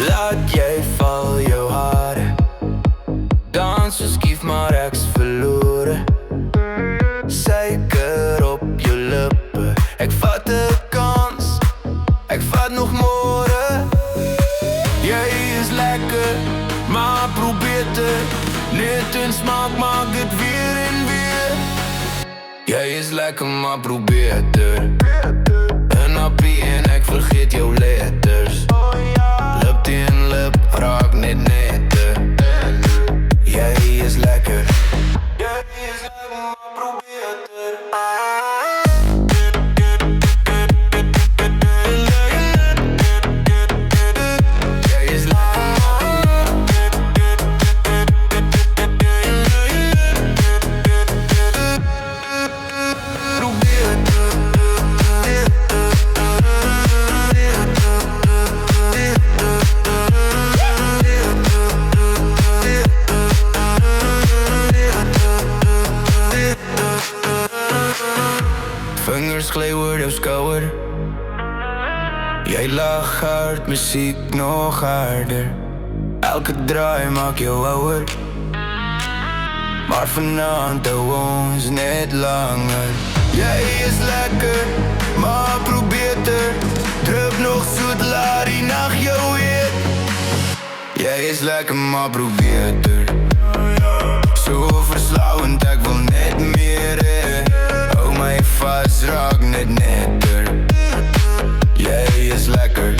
Laat jij val jou haren, dans dus kief maar ex verloren. Suiker op je lippen, ik vat de kans, ik vat nog morgen. Jij is lekker, maar probeer het. Net een smaak, maak het weer en weer. Jij is lekker, maar probeer het. Een appie en ik vergeet jouw letters. Lip tegen lip, raak net netter. Jij is lekker. Jij is lekker, maar probeer het. Vingers gleeuwen op schouder. Jij lacht hard, muziek nog harder. Elke draai maakt jou ouder. Maar vanavond hou ons net langer. Jij is lekker, maar probeer het. Drup nog zoet, laat die nacht jou hit. Jij is lekker, maar probeer het. Zo verslavend, ik wil net meer. Hou mij vast, raak net netter. Jij is lekker.